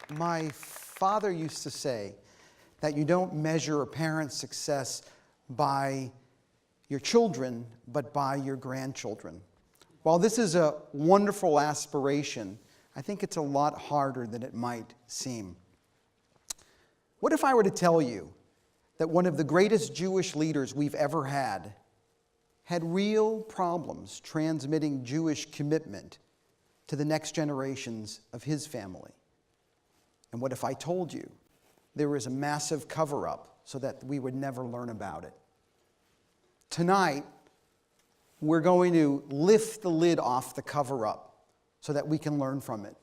My father used to say that you don't measure a parent's success by your children, but by your grandchildren. While this is a wonderful aspiration, I think it's a lot harder than it might seem. What if I were to tell you that one of the greatest Jewish leaders we've ever had real problems transmitting Jewish commitment to the next generations of his family? And what if I told you there was a massive cover-up so that we would never learn about it? Tonight, we're going to lift the lid off the cover-up so that we can learn from it.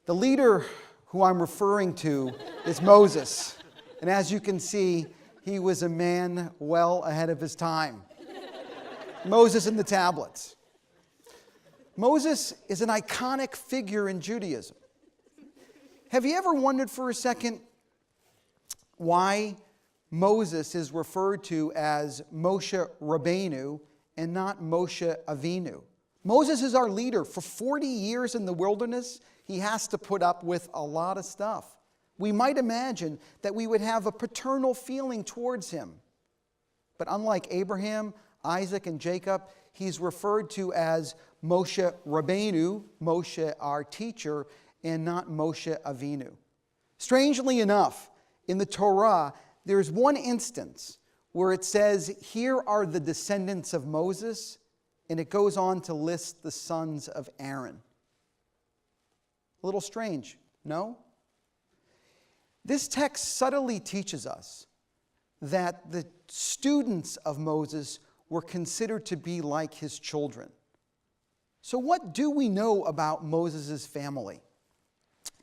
The leader who I'm referring to is Moses. And as you can see, he was a man well ahead of his time. Moses and the tablets. Moses is an iconic figure in Judaism. Have you ever wondered for a second why Moses is referred to as Moshe Rabbeinu and not Moshe Avinu? Moses is our leader. For 40 years in the wilderness, he has to put up with a lot of stuff. We might imagine that we would have a paternal feeling towards him. But unlike Abraham, Isaac, and Jacob, he's referred to as Moshe Rabbeinu, Moshe our teacher, and not Moshe Avinu. Strangely enough, in the Torah, there's one instance where it says, here are the descendants of Moses, and it goes on to list the sons of Aaron. A little strange, no? This text subtly teaches us that the students of Moses were considered to be like his children. So what do we know about Moses' family?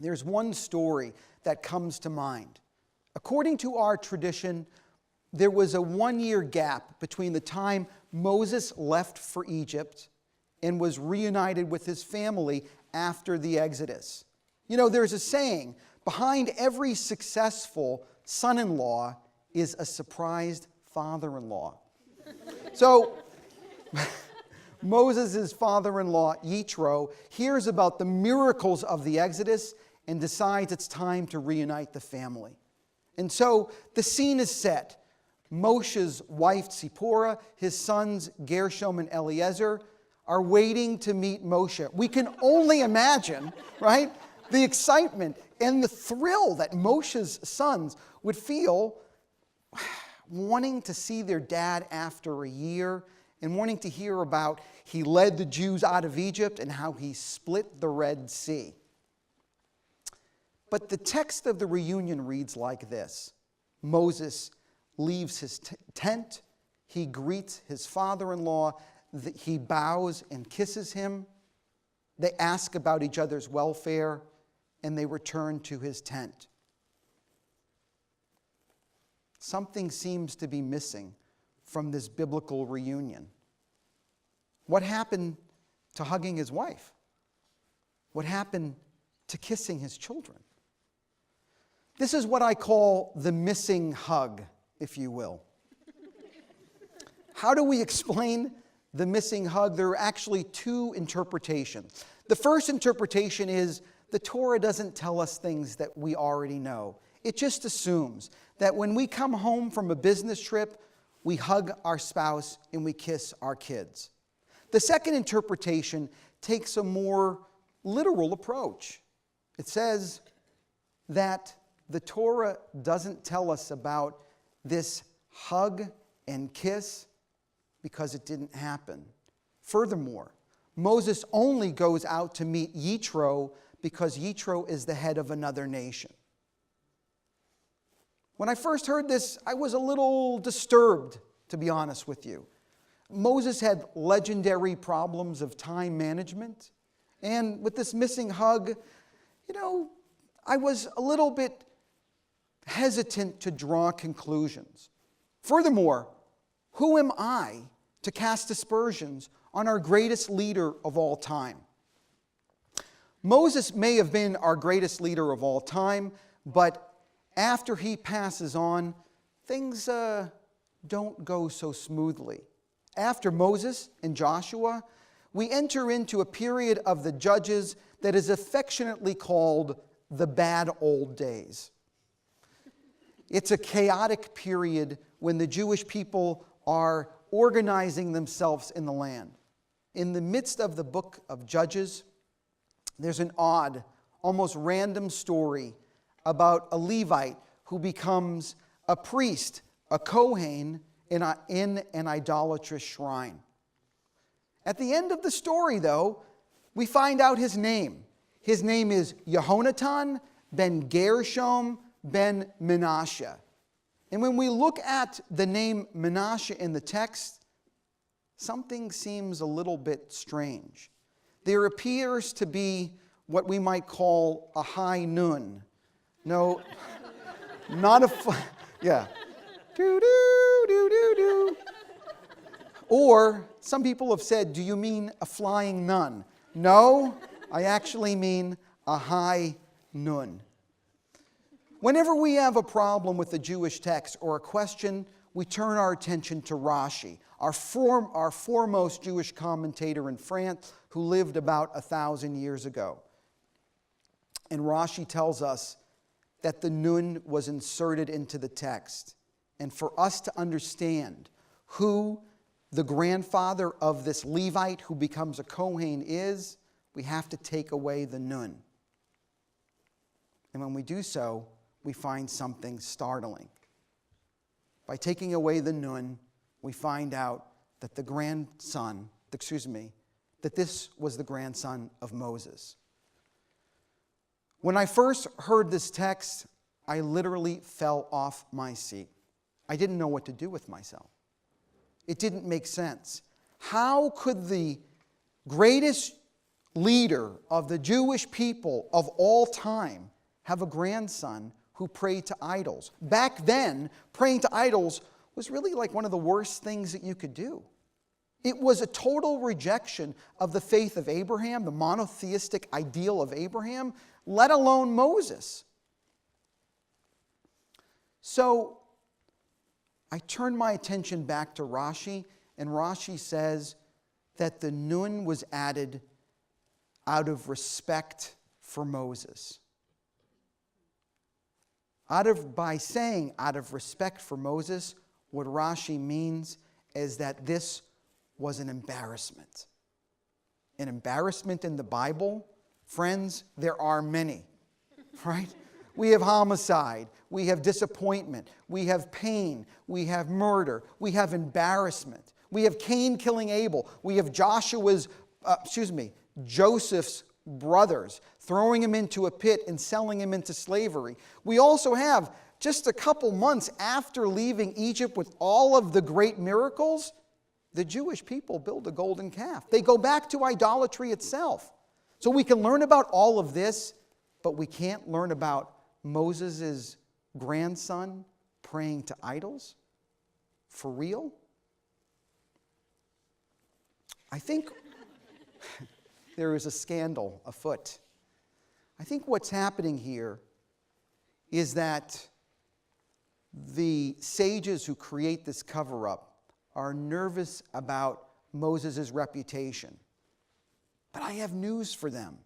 There's one story that comes to mind. According to our tradition, there was a 1-year gap between the time Moses left for Egypt and was reunited with his family after the Exodus. You know, there's a saying, behind every successful son-in-law is a surprised father-in-law. So, Moses' father-in-law, Yitro, hears about the miracles of the Exodus and decides it's time to reunite the family. And so the scene is set. Moshe's wife, Zipporah, his sons, Gershom and Eliezer, are waiting to meet Moshe. We can only imagine, right, the excitement and the thrill that Moshe's sons would feel wanting to see their dad after a year and wanting to hear about he led the Jews out of Egypt and how he split the Red Sea. But the text of the reunion reads like this. Moses leaves his tent. He greets his father-in-law. He bows and kisses him. They ask about each other's welfare, and they return to his tent. Something seems to be missing from this biblical reunion. What happened to hugging his wife? What happened to kissing his children? This is what I call the missing hug, if you will. How do we explain the missing hug? There are actually two interpretations. The first interpretation is the Torah doesn't tell us things that we already know. It just assumes that when we come home from a business trip, we hug our spouse and we kiss our kids. The second interpretation takes a more literal approach. It says that the Torah doesn't tell us about this hug and kiss because it didn't happen. Furthermore, Moses only goes out to meet Yitro because Yitro is the head of another nation. When I first heard this, I was a little disturbed, to be honest with you. Moses had legendary problems of time management. And with this missing hug, I was a little bit hesitant to draw conclusions. Furthermore, who am I to cast aspersions on our greatest leader of all time? Moses may have been our greatest leader of all time, but after he passes on, things don't go so smoothly. After Moses and Joshua, we enter into a period of the judges that is affectionately called the bad old days. It's a chaotic period when the Jewish people are organizing themselves in the land. In the midst of the book of Judges, there's an odd, almost random story about a Levite who becomes a priest, a Kohen, in an idolatrous shrine. At the end of the story, though, we find out his name. His name is Yehonatan ben Gershom ben Menashe. And when we look at the name Menashe in the text, something seems a little bit strange. There appears to be what we might call a high nun. No, not a, yeah. Do-do-do-do-do. Or some people have said, do you mean a flying nun? No, I actually mean a high nun. Whenever we have a problem with the Jewish text or a question, we turn our attention to Rashi, our foremost Jewish commentator in France who lived about 1,000 years ago. And Rashi tells us that the nun was inserted into the text. And for us to understand who the grandfather of this Levite who becomes a Kohen is, we have to take away the nun. And when we do so, we find something startling. By taking away the nun, we find out that that this was the grandson of Moses. When I first heard this text, I literally fell off my seat. I didn't know what to do with myself. It didn't make sense. How could the greatest leader of the Jewish people of all time have a grandson who prayed to idols? Back then, praying to idols was really like one of the worst things that you could do. It was a total rejection of the faith of Abraham, the monotheistic ideal of Abraham, let alone Moses. So I turned my attention back to Rashi, and Rashi says that the nun was added out of respect for Moses. By saying out of respect for Moses, what Rashi means is that this was an embarrassment. An embarrassment in the Bible, friends, there are many, right? We have homicide, we have disappointment, we have pain, we have murder, we have embarrassment. We have Cain killing Abel, we have Joseph's brothers, throwing him into a pit and selling him into slavery. We also have, just a couple months after leaving Egypt with all of the great miracles, the Jewish people build a golden calf. They go back to idolatry itself. So we can learn about all of this, but we can't learn about Moses' grandson praying to idols? For real? I think there is a scandal afoot. I think what's happening here is that the sages who create this cover-up are nervous about Moses' reputation. But I have news for them.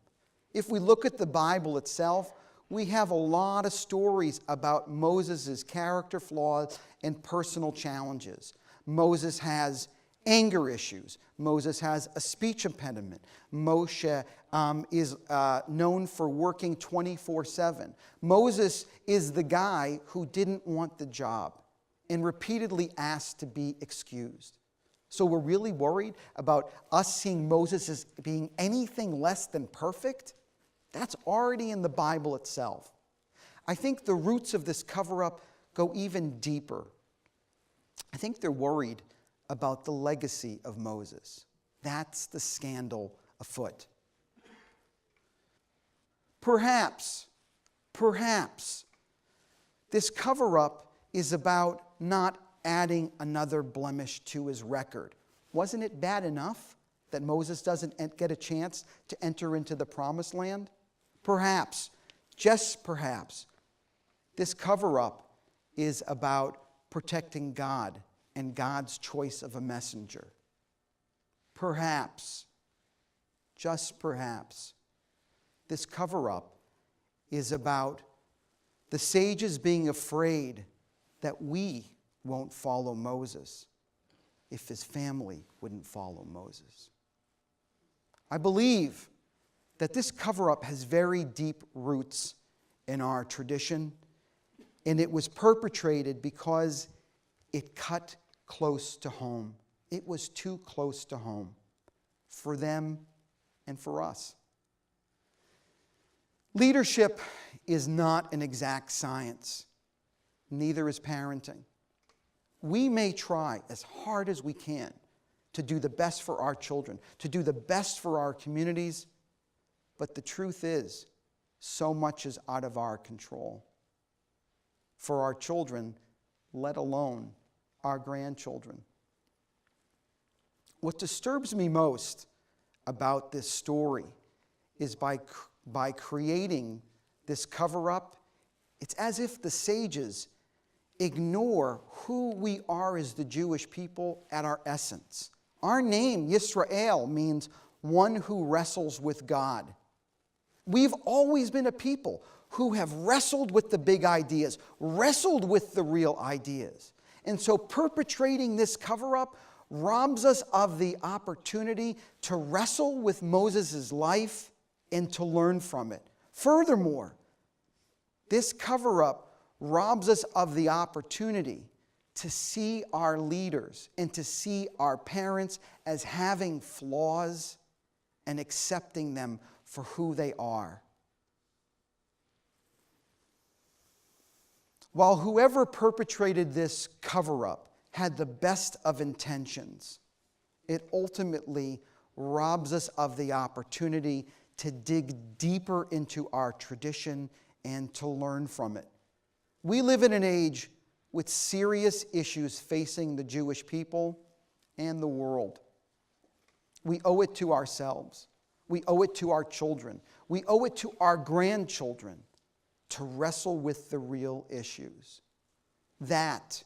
If we look at the Bible itself, we have a lot of stories about Moses' character flaws and personal challenges. Moses has anger issues. Moses has a speech impediment. Moshe is known for working 24/7. Moses is the guy who didn't want the job and repeatedly asked to be excused. So we're really worried about us seeing Moses as being anything less than perfect? That's already in the Bible itself. I think the roots of this cover-up go even deeper. I think they're worried about the legacy of Moses. That's the scandal afoot. Perhaps, this cover-up is about not adding another blemish to his record. Wasn't it bad enough that Moses doesn't get a chance to enter into the promised land? Perhaps, just perhaps, this cover-up is about protecting God and God's choice of a messenger. Perhaps, just perhaps, this cover-up is about the sages being afraid that we won't follow Moses if his family wouldn't follow Moses. I believe that this cover-up has very deep roots in our tradition, and it was perpetrated because it cut close to home. It was too close to home for them and for us. Leadership is not an exact science. Neither is parenting. We may try as hard as we can to do the best for our children, to do the best for our communities, but the truth is, so much is out of our control. For our children, let alone our grandchildren. What disturbs me most about this story is by creating this cover-up, it's as if the sages ignore who we are as the Jewish people at our essence. Our name, Yisrael, means one who wrestles with God. We've always been a people who have wrestled with the big ideas, wrestled with the real ideas. And so perpetrating this cover-up robs us of the opportunity to wrestle with Moses' life and to learn from it. Furthermore, this cover-up robs us of the opportunity to see our leaders and to see our parents as having flaws and accepting them for who they are. While whoever perpetrated this cover-up had the best of intentions, it ultimately robs us of the opportunity to dig deeper into our tradition and to learn from it. We live in an age with serious issues facing the Jewish people and the world. We owe it to ourselves. We owe it to our children. We owe it to our grandchildren to wrestle with the real issues. That,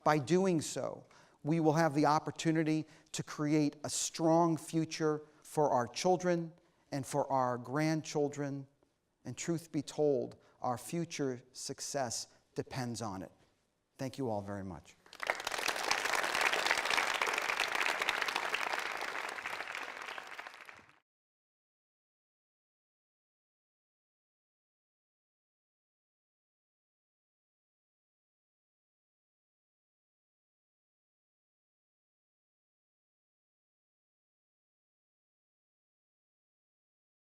by doing so, we will have the opportunity to create a strong future for our children and for our grandchildren. And truth be told, our future success depends on it. Thank you all very much.